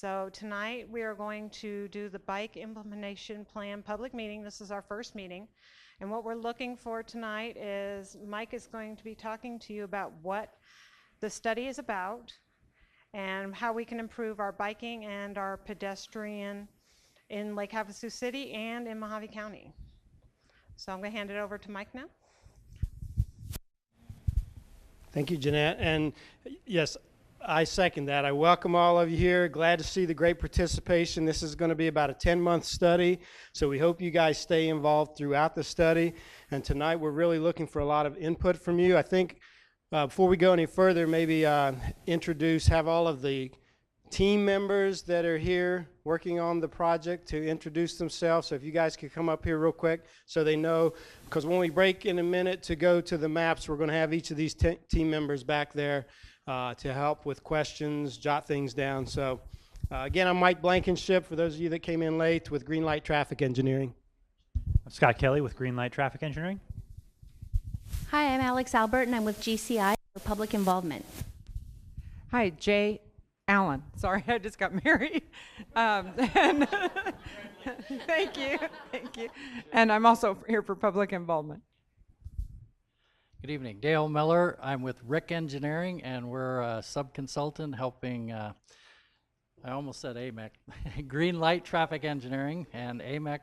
So tonight we are going to do the bike implementation plan public meeting. This is our first meeting. And what we're looking for tonight is Mike is going to be talking to you about what the study is about and how we can improve our biking and our pedestrian in Lake Havasu City and in Mojave County. So I'm going to hand it over to Mike now. Thank you, Jeanette. And yes, I second that. I welcome all of you here. Glad to see the great participation. This is going to be about a 10-month study, so we hope you guys stay involved throughout the study. And tonight we're really looking for a lot of input from you. I think before we go any further, maybe have all of the team members that are here working on the project to introduce themselves. So if you guys could come up here real quick so they know, because when we break in a minute to go to the maps, we're going to have each of these team members back there to help with questions, jot things down. So again, I'm Mike Blankenship, for those of you that came in late, with Green Light Traffic Engineering. I'm Scott Kelly with Green Light Traffic Engineering. Hi, I'm Alex Albert, and I'm with GCI for Public Involvement. Hi, Jay Allen. Sorry, I just got married. Thank you. And I'm also here for Public Involvement. Good evening, Dale Miller. I'm with Rick Engineering, and we're a sub-consultant helping, I almost said AMEC, Green Light Traffic Engineering and AMEC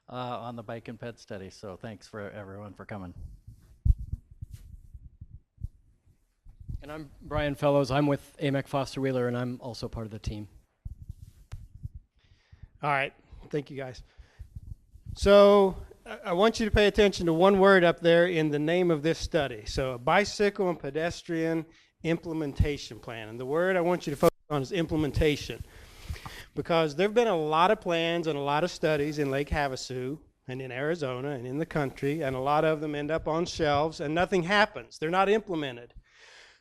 on the bike and ped study. So thanks for everyone for coming. And I'm Brian Fellows. I'm with AMEC Foster Wheeler, and I'm also part of the team. All right. Thank you, guys. So I want you to pay attention to one word up there in the name of this study. So a bicycle and pedestrian implementation plan. And the word I want you to focus on is implementation. Because there have been a lot of plans and a lot of studies in Lake Havasu and in Arizona and in the country, and a lot of them end up on shelves and nothing happens. They're not implemented.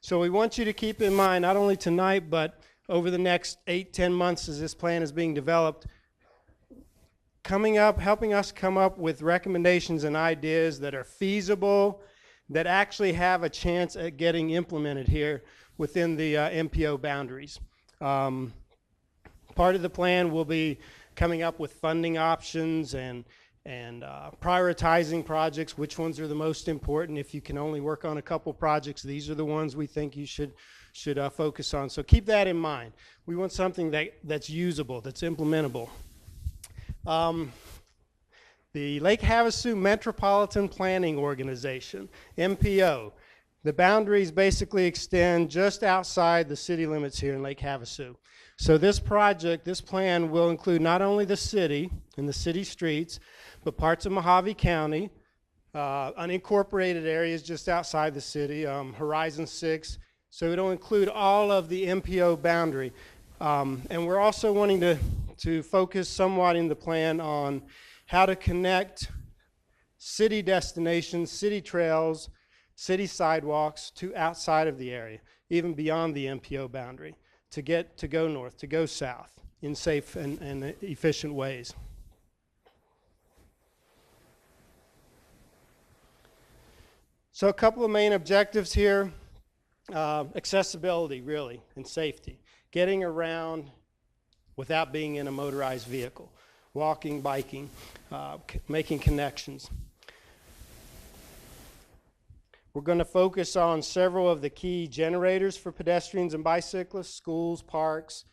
So we want you to keep in mind, not only tonight, but over the next 8-10 months as this plan is being developed, helping us come up with recommendations and ideas that are feasible, that actually have a chance at getting implemented here within the MPO boundaries. Part of the plan will be coming up with funding options and prioritizing projects, which ones are the most important. If you can only work on a couple projects, these are the ones we think you should focus on. So keep that in mind. We want something that's usable, that's implementable. The Lake Havasu Metropolitan Planning Organization, MPO, the boundaries basically extend just outside the city limits here in Lake Havasu. So this project, this plan will include not only the city and the city streets, but parts of Mojave County, unincorporated areas just outside the city, Horizon 6. So it'll include all of the MPO boundary. And we're also wanting to focus somewhat in the plan on how to connect city destinations, city trails, city sidewalks to outside of the area, even beyond the MPO boundary, to go north, to go south in safe and efficient ways. So a couple of main objectives here, accessibility really, and safety. Getting around without being in a motorized vehicle, walking, biking, making connections. We're going to focus on several of the key generators for pedestrians and bicyclists, schools, parks,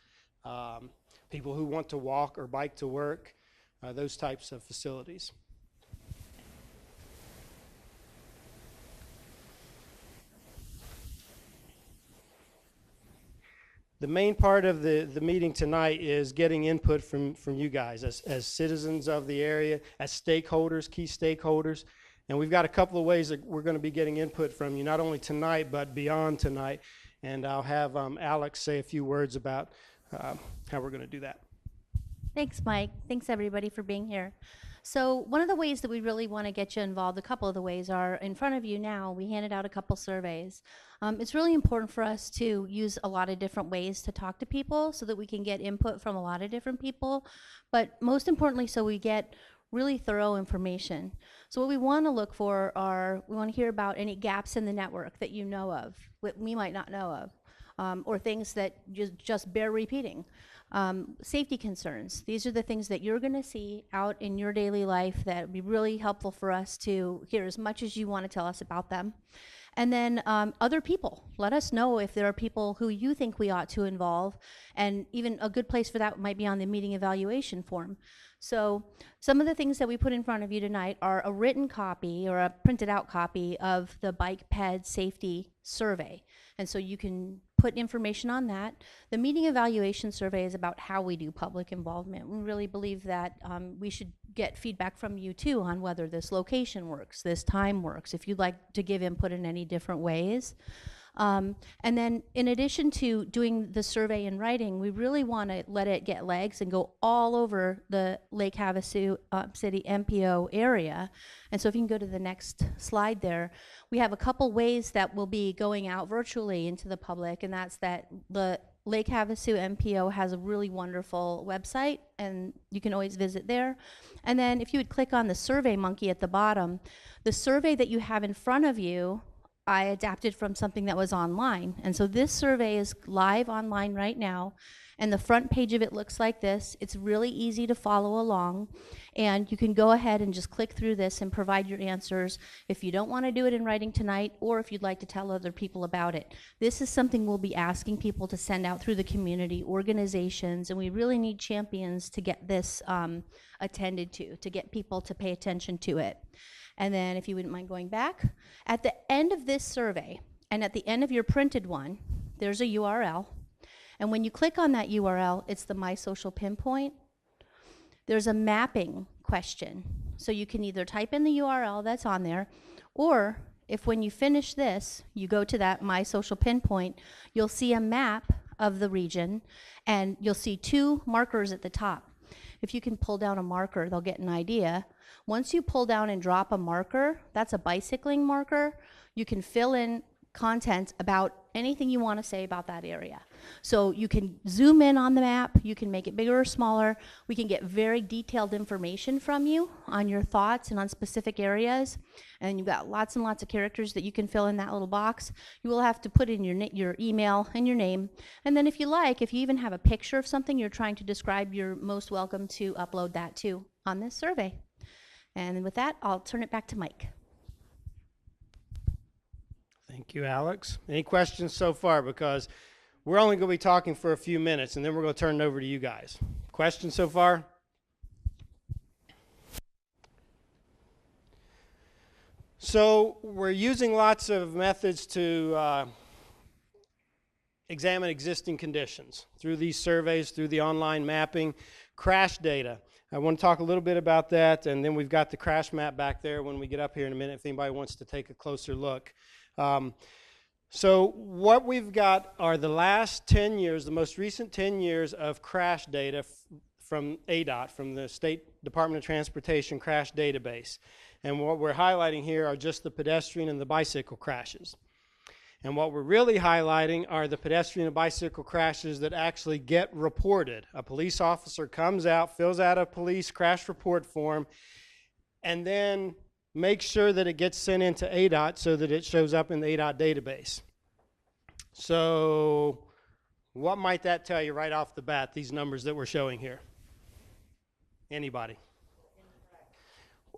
people who want to walk or bike to work, those types of facilities. The main part of the meeting tonight is getting input from you guys as citizens of the area, as stakeholders, key stakeholders. And we've got a couple of ways that we're going to be getting input from you, not only tonight, but beyond tonight. And I'll have Alex say a few words about how we're going to do that. Thanks, Mike. Thanks, everybody, for being here. So one of the ways that we really want to get you involved, a couple of the ways are in front of you now. We handed out a couple surveys. It's really important for us to use a lot of different ways to talk to people so that we can get input from a lot of different people, but most importantly, so we get really thorough information. So what we want to look for we want to hear about any gaps in the network that you know of, what we might not know of, or things that just bear repeating. Safety concerns. These are the things that you're going to see out in your daily life that would be really helpful for us to hear as much as you want to tell us about them. And then other people. Let us know if there are people who you think we ought to involve, and even a good place for that might be on the meeting evaluation form. So some of the things that we put in front of you tonight are a written copy or a printed out copy of the Bike Ped Safety Survey. And so you can put information on that. The meeting evaluation survey is about how we do public involvement. We really believe that we should get feedback from you too on whether this location works, this time works, if you'd like to give input in any different ways. And then in addition to doing the survey in writing, we really want to let it get legs and go all over the Lake Havasu City MPO area. And so if you can go to the next slide there, we have a couple ways that will be going out virtually into the public, and that's that the Lake Havasu MPO has a really wonderful website, and you can always visit there. And then if you would click on the Survey Monkey at the bottom, the survey that you have in front of you, I adapted from something that was online. And so this survey is live online right now, and the front page of it looks like this. It's really easy to follow along, and you can go ahead and just click through this and provide your answers if you don't want to do it in writing tonight, or if you'd like to tell other people about it. This is something we'll be asking people to send out through the community, organizations, and we really need champions to get this attended to get people to pay attention to it. And then if you wouldn't mind going back, at the end of this survey and at the end of your printed one, there's a URL. And when you click on that URL, it's the My Social Pinpoint. There's a mapping question. So you can either type in the URL that's on there, or if when you finish this, you go to that My Social Pinpoint, you'll see a map of the region, and you'll see two markers at the top. If you can pull down a marker, they'll get an idea. Once you pull down and drop a marker, that's a bicycling marker, you can fill in content about anything you want to say about that area. So you can zoom in on the map, you can make it bigger or smaller, we can get very detailed information from you on your thoughts and on specific areas, and you've got lots and lots of characters that you can fill in that little box. You will have to put in your email and your name, and then if you even have a picture of something you're trying to describe, you're most welcome to upload that too on this survey. And with that, I'll turn it back to Mike. Thank you, Alex. Any questions so far? Because we're only going to be talking for a few minutes, and then we're going to turn it over to you guys. Questions so far? So we're using lots of methods to examine existing conditions through these surveys, through the online mapping, crash data. I want to talk a little bit about that, and then we've got the crash map back there when we get up here in a minute if anybody wants to take a closer look. So what we've got are the last 10 years, the most recent 10 years of crash data from ADOT, from the State Department of Transportation crash database. And what we're highlighting here are just the pedestrian and the bicycle crashes. And what we're really highlighting are the pedestrian and bicycle crashes that actually get reported. A police officer comes out, fills out a police crash report form, and then makes sure that it gets sent into ADOT so that it shows up in the ADOT database. So what might that tell you right off the bat, these numbers that we're showing here? Anybody?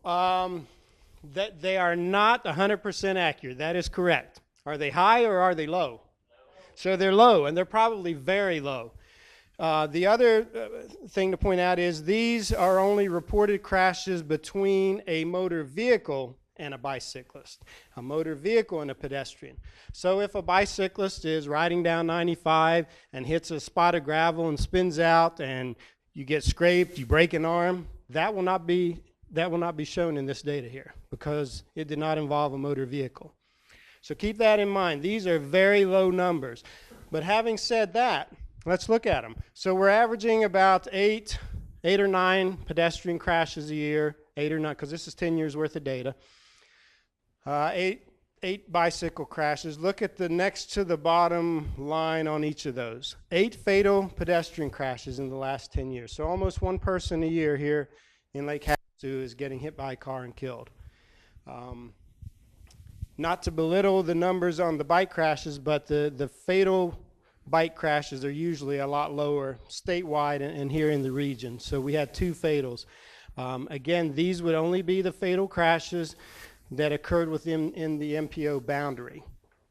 That they are not 100% accurate. That is correct. Are they high or are they low? So they're low, and they're probably very low. The other thing to point out is these are only reported crashes between a motor vehicle and a bicyclist, a motor vehicle and a pedestrian. So if a bicyclist is riding down 95 and hits a spot of gravel and spins out and you get scraped, you break an arm, that will not be shown in this data here because it did not involve a motor vehicle. So keep that in mind. These are very low numbers. But having said that, let's look at them. So we're averaging about eight or nine pedestrian crashes a year, 8 or 9, because this is 10 years worth of data. Eight bicycle crashes. Look at the next to the bottom line on each of those. 8 fatal pedestrian crashes in the last 10 years. So almost one person a year here in Lake Havasu is getting hit by a car and killed. Not to belittle the numbers on the bike crashes, but the fatal bike crashes are usually a lot lower statewide and here in the region. So we had 2 fatals. Again, these would only be the fatal crashes that occurred within the MPO boundary.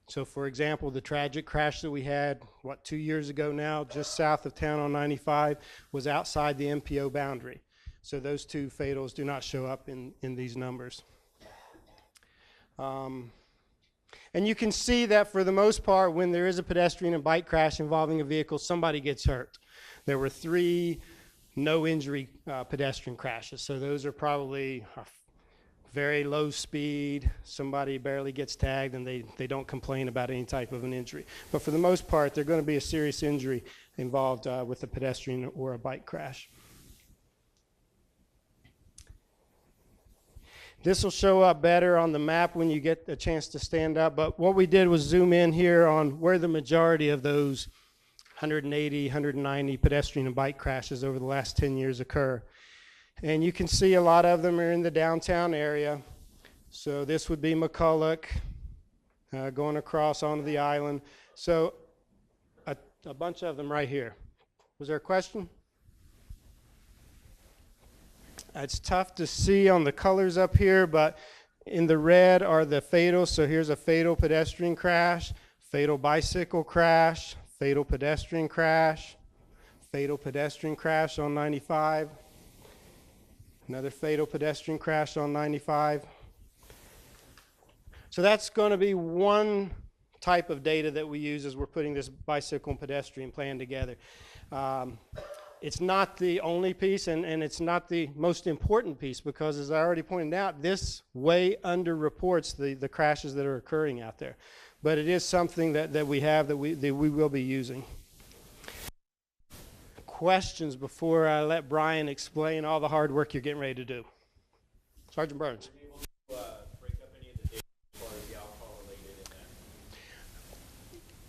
So for example, the tragic crash that we had, 2 years ago now, just south of town on 95, was outside the MPO boundary. So those 2 fatals do not show up in these numbers. And you can see that for the most part, when there is a pedestrian and bike crash involving a vehicle, somebody gets hurt. There were 3 no injury pedestrian crashes. So those are probably very low speed, somebody barely gets tagged, and they don't complain about any type of an injury. But for the most part, there's going to be a serious injury involved with a pedestrian or a bike crash. This will show up better on the map when you get a chance to stand up, but what we did was zoom in here on where the majority of those 180, 190 pedestrian and bike crashes over the last 10 years occur. And you can see a lot of them are in the downtown area. So this would be McCulloch, going across onto the island. So a bunch of them right here. Was there a question? It's tough to see on the colors up here, but in the red are the fatals. So here's a fatal pedestrian crash, fatal bicycle crash, fatal pedestrian crash on 95. Another fatal pedestrian crash on 95. So that's going to be one type of data that we use as we're putting this bicycle and pedestrian plan together. It's not the only piece, and it's not the most important piece, because as I already pointed out, this way underreports the crashes that are occurring out there. But it is something that we have that we will be using. Questions before I let Brian explain all the hard work you're getting ready to do? Sergeant Burns.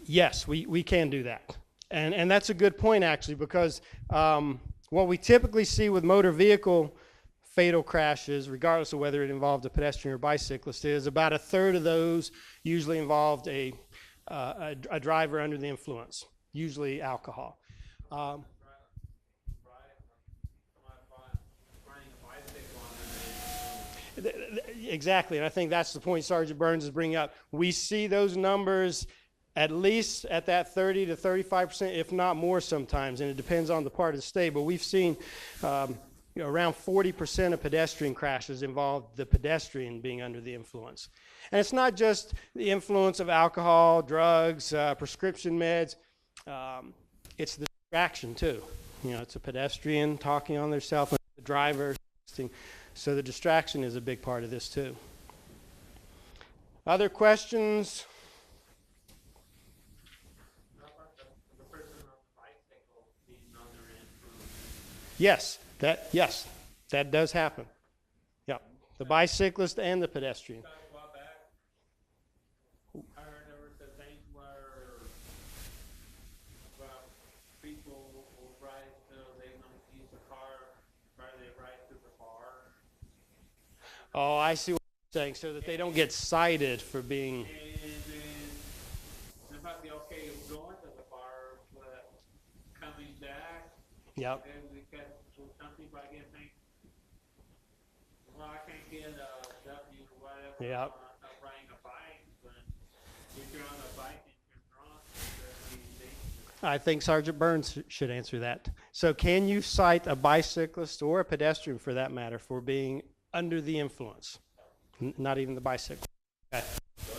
Yes, we can do that. And that's a good point, actually, because what we typically see with motor vehicle fatal crashes, regardless of whether it involved a pedestrian or bicyclist, is about a third of those usually involved a driver under the influence, usually alcohol. Exactly, and I think that's the point Sergeant Burns is bringing up. We see those numbers at least at that 30 to 35%, if not more sometimes, and it depends on the part of the state. But we've seen around 40% of pedestrian crashes involve the pedestrian being under the influence. And it's not just the influence of alcohol, drugs, prescription meds. It's the distraction too. It's a pedestrian talking on their cell phone, the driver texting. So the distraction is a big part of this too. Other questions? Yes, that does happen. Yeah, the bicyclist and the pedestrian. I heard there was a thing where people will ride so they don't use the car, or they ride to the bar. Oh, I see what you're saying, so that they don't get cited for being. And then it might be okay going to the bar, but coming back. Yep. And because some people I get think, well, I can't get a W or whatever. Yep. I'm riding a bike, but if you're on a bike and you're drunk, there's these things. I think Sergeant Burns should answer that. So can you cite a bicyclist or a pedestrian, for that matter, for being under the influence? Not even the bicycle. Okay.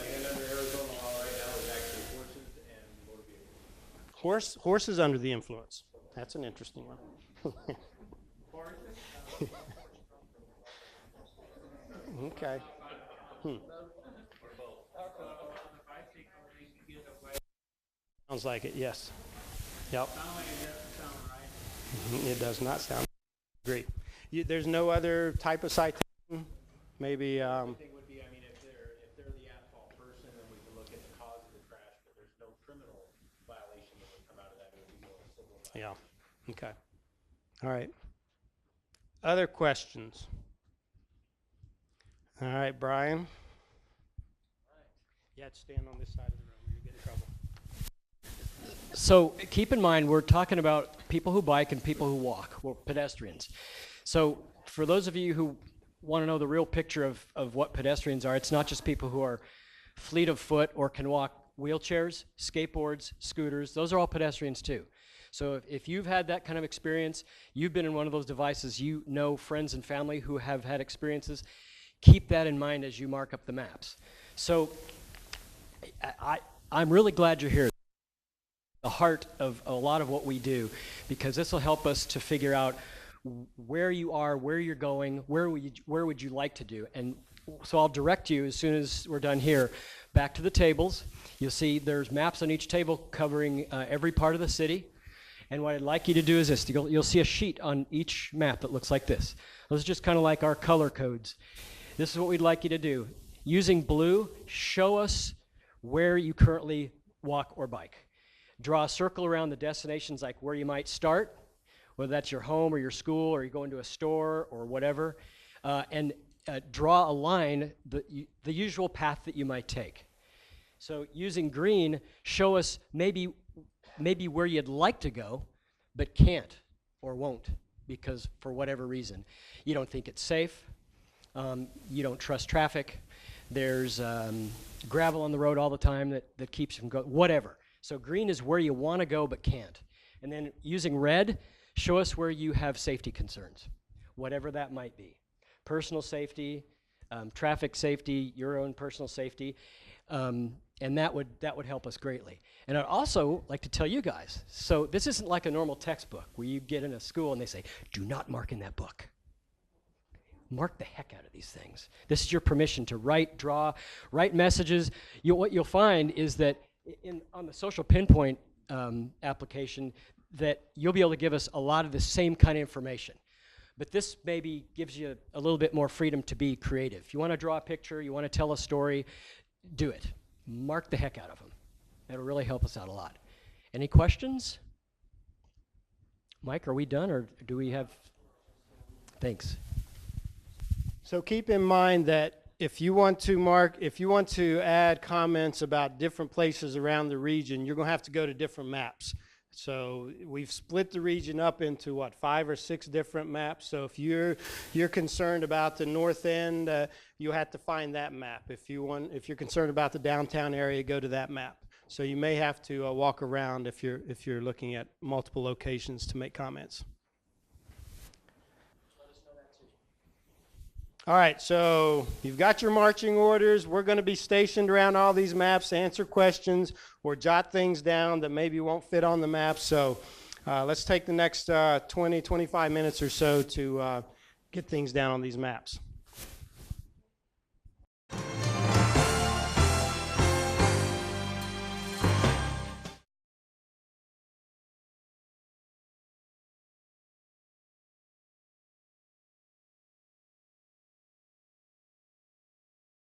Under Arizona law right now is actually horses and motor vehicles. Horses under the influence. That's an interesting one. Okay. Sounds like it, yes. Yep. It does not sound. Agree. There's no other type of citation? Maybe. I think would be, if they're the at-fault person, then we can look at the cause of the crash, but there's no criminal violation that would come out of that. It would be more civil violation. Yeah. Okay. All right. Other questions? All right, Brian. You have to stand on this side of the room. You get in trouble. So keep in mind, we're talking about people who bike and people who walk, or pedestrians. So for those of you who want to know the real picture of what pedestrians are, it's not just people who are fleet of foot or can walk. Wheelchairs, skateboards, scooters, those are all pedestrians too. So if you've had that kind of experience, you've been in one of those devices, you know friends and family who have had experiences, keep that in mind as you mark up the maps. So I'm really glad you're here. The heart of a lot of what we do, because this will help us to figure out where you are, where you're going, where would you like to do. And so I'll direct you as soon as we're done here back to the tables. You'll see there's maps on each table covering every part of the city. And what I'd like you to do is this. You'll see a sheet on each map that looks like this. Those are just kind of like our color codes. This is what we'd like you to do. Using blue, show us where you currently walk or bike. Draw a circle around the destinations, like where you might start, whether that's your home or your school or you go into a store or whatever, and draw a line, the usual path that you might take. So using green, show us maybe where you'd like to go, but can't or won't because for whatever reason. You don't think it's safe, you don't trust traffic, there's gravel on the road all the time that keeps you from going, whatever. So green is where you want to go but can't. And then using red, show us where you have safety concerns, whatever that might be. Personal safety, traffic safety, your own personal safety, and that would help us greatly. And I'd also like to tell you guys, so this isn't like a normal textbook where you get in a school and they say, do not mark in that book. Mark the heck out of these things. This is your permission to write, draw, write messages. What you'll find is that on the social pinpoint application, that you'll be able to give us a lot of the same kind of information. But this maybe gives you a little bit more freedom to be creative. If you want to draw a picture, you want to tell a story, do it. Mark the heck out of them. That'll really help us out a lot. Any questions? Mike, are we done or do we have? Thanks. So keep in mind that if you want to add comments about different places around the region, you're going to have to go to different maps. So we've split the region up into what, 5 or 6 different maps. So if you're concerned about the north end, you have to find that map. If you're concerned about the downtown area, go to that map. So you may have to walk around if you're looking at multiple locations to make comments. All right, so you've got your marching orders. We're going to be stationed around all these maps to answer questions or jot things down that maybe won't fit on the map. So let's take the next 20, 25 minutes or so to get things down on these maps.